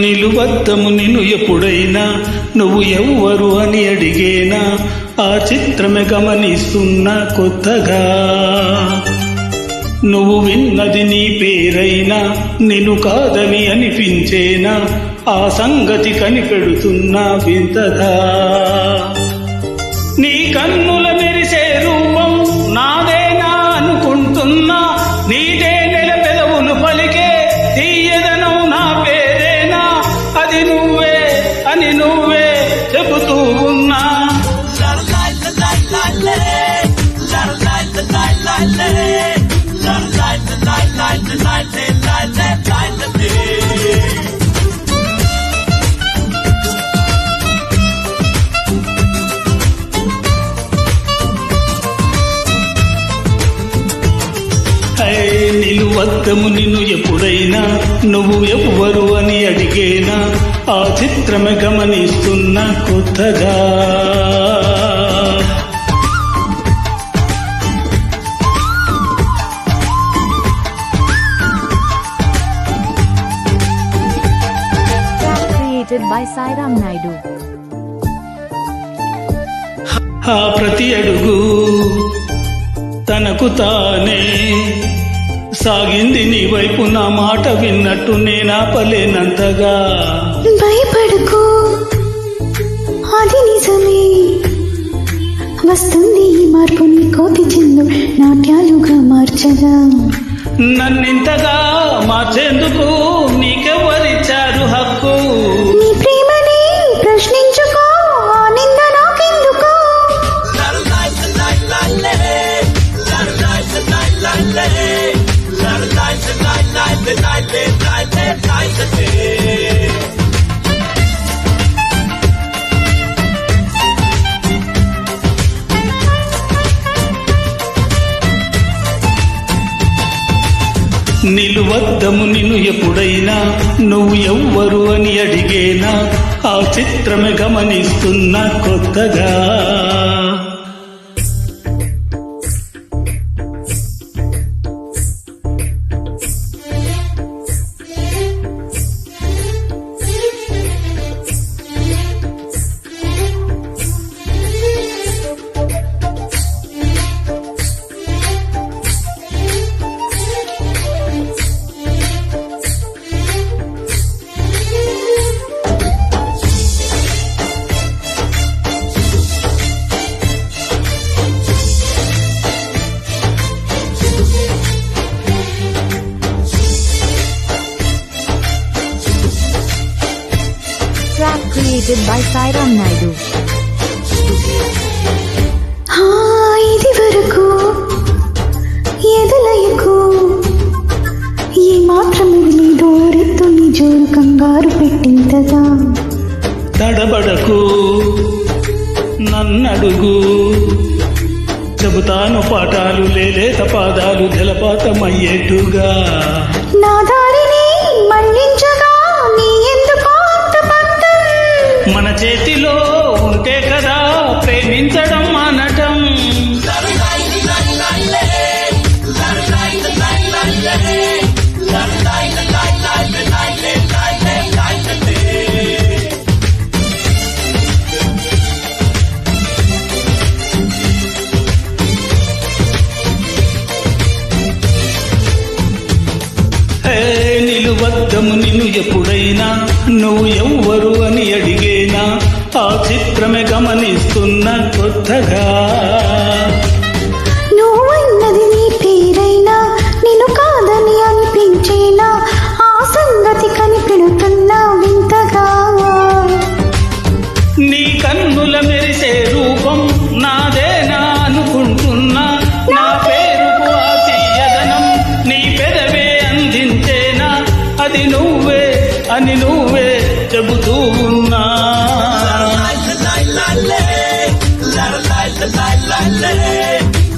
నిలువద్దము నిన్ను ఎప్పుడైనా నువ్వు ఎవ్వరు అని అడిగేనా ఆ చిత్రమే గమనిస్తున్నా కొత్తగా నువ్వు విన్నది నీ పేరైనా నిన్ను కాదని అనిపించేనా ఆ సంగతి కనిపెడుతున్నా వింతగా నీ కన్నుల మెరిసే రూపం నాదేనా అనుకుంటున్నా నీదే నెల పెదవులు పలికే తీయదనం నా పేరేనా అది నువ్వే అని నువ్వే చెబుతూ ఉన్నా నిలువద్దము నిన్ను ఎప్పుడైనా నువ్వు ఎవ్వరు అని అడిగేనా ఆ చిత్రమే గమనిస్తున్నా కొత్తగా by Sairam Naidu. ఆ ప్రతి అడుగు తనకు తానే సాగింది నీ వైపు నా మాట విన్నట్టు నేనాపలేనంతగా భయపడకు అది నిజమే వస్తుంది ఈ మార్పు నీ కోతి చెందు నాట్యాలుగా మార్చగా నన్నింతగా మార్చేందుకు నీకెవ్వరిచ్చారు హక్కు నీ ప్రేమని ప్రశ్నించుకో ఆ నింద నాకెందుకు నిలువద్దము నిన్ను ఎప్పుడైనా నువ్వు ఎవ్వరు అని అడిగేనా ఆ చిత్రమే గమనిస్తున్నా కొత్తగా Track created by Sairam Naidu. ఇది వరకు ఎదలయకు ఈ మాత్రం నీ డోరెత్తు నీ జోరు కంగారు పెట్టింతగా తడబడకు నన్నడుగు చెబుతాను పాఠాలు లేలేత పాదాలు జలపాతమయ్యేట్టుగా నా దారిని మళ్ళించగా నీ ఎందుకు అంత పంతం మన చేతిలో ఉంటే కదా ప్రేమించడం అనటం నిలువద్దము నిన్ను ఎప్పుడైనా నువ్వు ఎవ్వరు అని అడిగేనా ఆ చిత్రమే గమనిస్తున్నా కొత్తగా నువ్వన్నది నీ పేరైనా నిన్ను కాదని అనిపించేనా ఆ సంగతి కనిపెడుతున్నా వింతగా నీ కన్నుల మెరిసే రూపం నాదేనా అనుకుంటున్నా నా పేరుకు ఆ తీయదనం నీ పెదవే అందించేనా అది నువ్వే అని నువ్వే చెబుతూ ఉన్నా